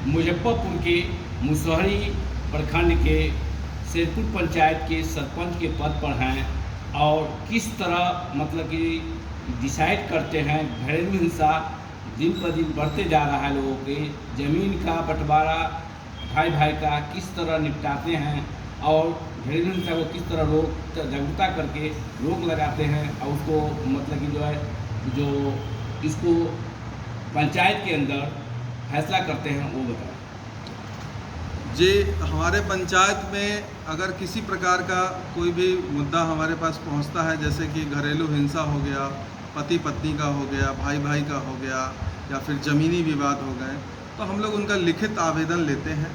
मुजफ्फरपुर के मुसहरी प्रखंड के शेरपुर पंचायत के सरपंच के पद पर हैं और किस तरह मतलब कि डिसाइड करते हैं। घरेलू हिंसा दिन पर दिन बढ़ते जा रहा है, लोगों के ज़मीन का बंटवारा भाई भाई का किस तरह निपटाते हैं और घरेलू हिंसा को किस तरह जागरूकता करके रोक लगाते हैं और उसको मतलब कि जो इसको पंचायत के अंदर फैसला करते हैं, वो बताएं। जी, हमारे पंचायत में अगर किसी प्रकार का कोई भी मुद्दा हमारे पास पहुंचता है, जैसे कि घरेलू हिंसा हो गया, पति पत्नी का हो गया, भाई भाई का हो गया, या फिर ज़मीनी विवाद हो गए, तो हम लोग उनका लिखित आवेदन लेते हैं।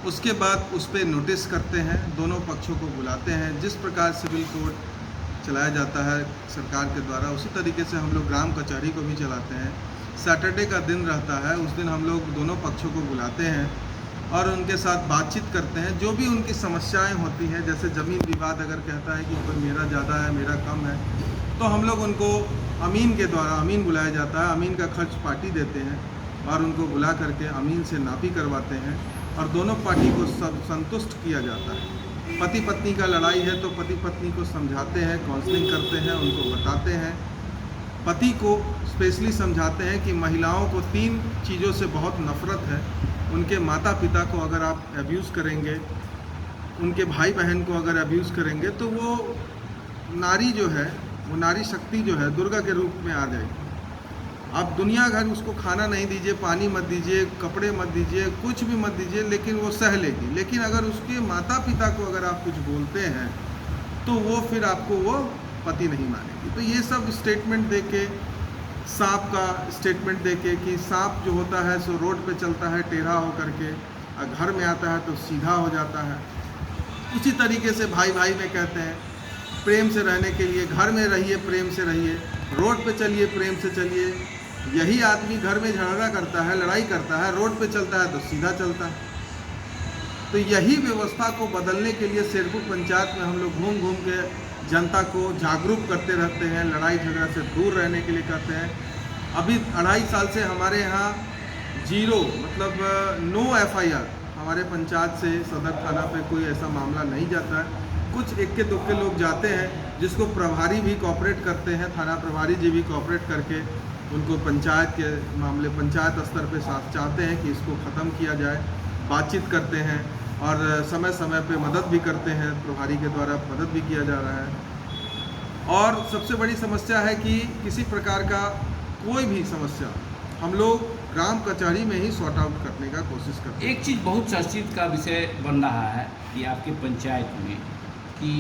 उसके बाद उस पर नोटिस करते हैं, दोनों पक्षों को बुलाते हैं। जिस प्रकार सिविल कोर्ट चलाया जाता है सरकार के द्वारा, उसी तरीके से हम लोग ग्राम कचहरी को भी चलाते हैं। सैटरडे का दिन रहता है, उस दिन हम लोग दोनों पक्षों को बुलाते हैं और उनके साथ बातचीत करते हैं। जो भी उनकी समस्याएं होती हैं, जैसे ज़मीन विवाद अगर कहता है कि कोई मेरा ज़्यादा है मेरा कम है, तो हम लोग उनको अमीन के द्वारा, अमीन बुलाया जाता है, अमीन का खर्च पार्टी देते हैं और उनको बुला करके अमीन से नापी करवाते हैं और दोनों पार्टी को सब संतुष्ट किया जाता है। पति पत्नी का लड़ाई है तो पति पत्नी को समझाते हैं, काउंसलिंग करते हैं, उनको बताते हैं। पति को स्पेशली समझाते हैं कि महिलाओं को 3 चीज़ों से बहुत नफ़रत है। उनके माता पिता को अगर आप अब्यूज़ करेंगे, उनके भाई बहन को अगर अब्यूज़ करेंगे, तो वो नारी जो है, वो नारी शक्ति जो है दुर्गा के रूप में आ जाएगी। आप दुनिया भर उसको खाना नहीं दीजिए, पानी मत दीजिए, कपड़े मत दीजिए, कुछ भी मत दीजिए, लेकिन वो सह लेगी। लेकिन अगर उसके माता पिता को अगर आप कुछ बोलते हैं तो वो फिर आपको वो पति नहीं मानेगी। तो ये सब स्टेटमेंट दे के, सांप का स्टेटमेंट दे के कि सांप जो होता है सो रोड पे चलता है टेढ़ा हो करके, और घर में आता है तो सीधा हो जाता है। उसी तरीके से भाई भाई में कहते हैं, प्रेम से रहने के लिए घर में रहिए, प्रेम से रहिए, रोड पे चलिए, प्रेम से चलिए। यही आदमी घर में झगड़ा करता है, लड़ाई करता है, रोड पे चलता है तो सीधा चलता है। तो यही व्यवस्था को बदलने के लिए शेरपुर पंचायत में हम लोग घूम घूम के जनता को जागरूक करते रहते हैं, लड़ाई झगड़ा से दूर रहने के लिए कहते हैं। अभी 2.5 साल से हमारे यहाँ 0 मतलब नो FIR हमारे पंचायत से सदर थाना पे कोई ऐसा मामला नहीं जाता है। कुछ इक्के दुक्के लोग जाते हैं, जिसको प्रभारी भी कोऑपरेट करते हैं, थाना प्रभारी जी भी कोऑपरेट करके उनको पंचायत के मामले पंचायत स्तर पे साथ चाहते हैं कि इसको ख़त्म किया जाए। बातचीत करते हैं और समय समय पे मदद भी करते हैं, प्रभारी के द्वारा मदद भी किया जा रहा है। और सबसे बड़ी समस्या है कि किसी प्रकार का कोई भी समस्या हम लोग ग्राम कचहरी में ही सॉर्ट आउट करने का कोशिश करते हैं। एक चीज़ बहुत चर्चित का विषय बन रहा है कि आपके पंचायत में कि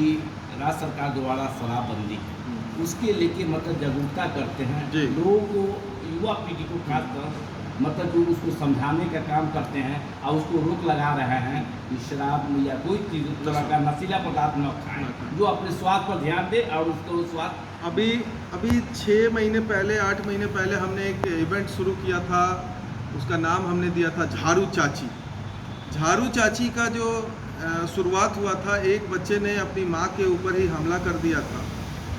राज्य सरकार द्वारा शराबबंदी उसके लेके मतलब जागरूकता करते हैं लोगों को, युवा पीढ़ी को खासकर मतलब जो उसको समझाने का काम करते हैं और उसको रोक लगा रहे हैं कि शराब या कोई चीज़ तरह का नशीला पदार्थ न खाएं, जो अपने स्वास्थ्य पर ध्यान दे और उसको स्वास्थ्य। अभी 6 महीने पहले, 8 महीने पहले हमने एक इवेंट शुरू किया था, उसका नाम हमने दिया था झाड़ू चाची। झाड़ू चाची का जो शुरुआत हुआ था, एक बच्चे ने अपनी माँ के ऊपर ही हमला कर दिया था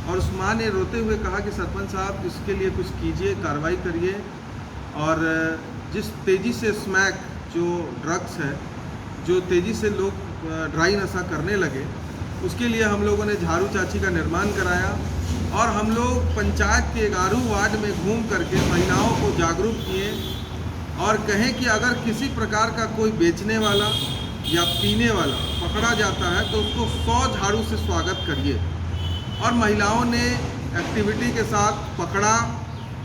और उस माँ ने रोते हुए कहा कि सरपंच साहब इसके लिए कुछ कीजिए, कार्रवाई करिए। और जिस तेज़ी से स्मैक जो ड्रग्स है, जो तेज़ी से लोग ड्राई नशा करने लगे, उसके लिए हम लोगों ने झाड़ू चाची का निर्माण कराया और हम लोग पंचायत के 11 वार्ड में घूम करके महिलाओं को जागरूक किए और कहें कि अगर किसी प्रकार का कोई बेचने वाला या पीने वाला पकड़ा जाता है तो उसको 100 झाड़ू से स्वागत करिए। और महिलाओं ने एक्टिविटी के साथ पकड़ा,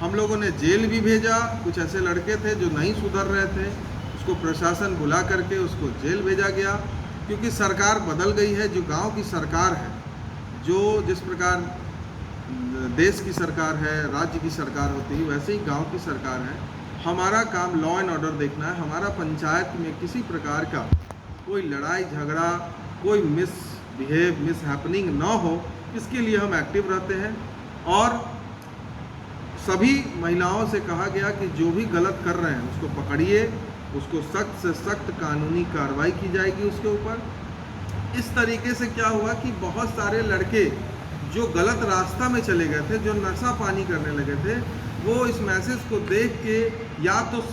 हम लोगों ने जेल भी भेजा। कुछ ऐसे लड़के थे जो नहीं सुधर रहे थे, उसको प्रशासन बुला करके उसको जेल भेजा गया, क्योंकि सरकार बदल गई है। जो गांव की सरकार है, जो जिस प्रकार देश की सरकार है, राज्य की सरकार होती है, वैसे ही गांव की सरकार है। हमारा काम लॉ एंड ऑर्डर देखना है। हमारा पंचायत में किसी प्रकार का कोई लड़ाई झगड़ा, कोई मिसहैपनिंग ना हो, इसके लिए हम एक्टिव रहते हैं। और सभी महिलाओं से कहा गया कि जो भी गलत कर रहे हैं उसको पकड़िए, उसको सख्त से सख्त कानूनी कार्रवाई की जाएगी उसके ऊपर। इस तरीके से क्या हुआ कि बहुत सारे लड़के जो गलत रास्ता में चले गए थे, जो नशा पानी करने लगे थे, वो इस मैसेज को देख के या तो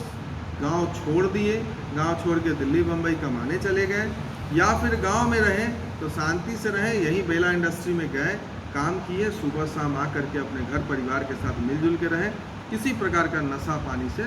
गांव छोड़ दिए, गांव छोड़ के दिल्ली बम्बई कमाने चले गए, या फिर गांव में रहें तो शांति से रहें, यहीं बेला इंडस्ट्री में गए, काम किए, सुबह शाम आ करके अपने घर परिवार के साथ मिलजुल के रहें, किसी प्रकार का नशा पानी से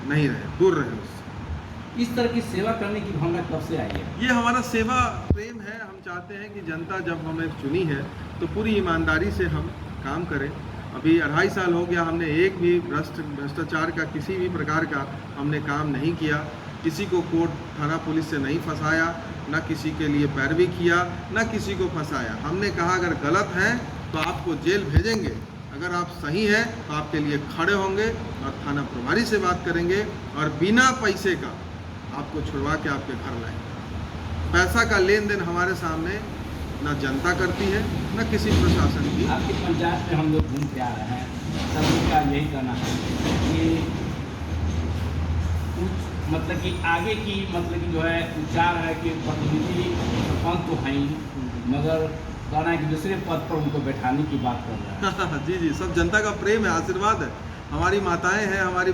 नहीं रहें, दूर रहें उससे। इस तरह की सेवा करने की भावना कब से आई है? ये हमारा सेवा प्रेम है। हम चाहते हैं कि जनता जब हमें चुनी है तो पूरी ईमानदारी से हम काम करें। अभी 2.5 साल हो गया, हमने एक भी भ्रष्टाचार का किसी भी प्रकार का हमने काम नहीं किया, किसी को कोर्ट थाना पुलिस से नहीं फंसाया, ना किसी के लिए पैरवी किया, ना किसी को फंसाया। हमने कहा अगर गलत हैं तो आपको जेल भेजेंगे, अगर आप सही हैं तो आपके लिए खड़े होंगे और थाना प्रभारी से बात करेंगे और बिना पैसे का आपको छुड़वा के आपके घर लाएंगे। पैसा का लेन देन हमारे सामने ना जनता करती है, ना किसी प्रशासन की। आपकी पंचायत में हम लोग घूम के आ रहे हैं, सभी का यही कहना है कि कुछ मतलब कि आगे की मतलब कि जो है विचार है कि प्रतिनिधि सरपंच तो हैं ही, मगर कहना है कि दूसरे पद पर उनको बैठाने की बात कर रहे हैं। जी जी, सब जनता का प्रेम है, आशीर्वाद है। हमारी माताएं हैं, हमारी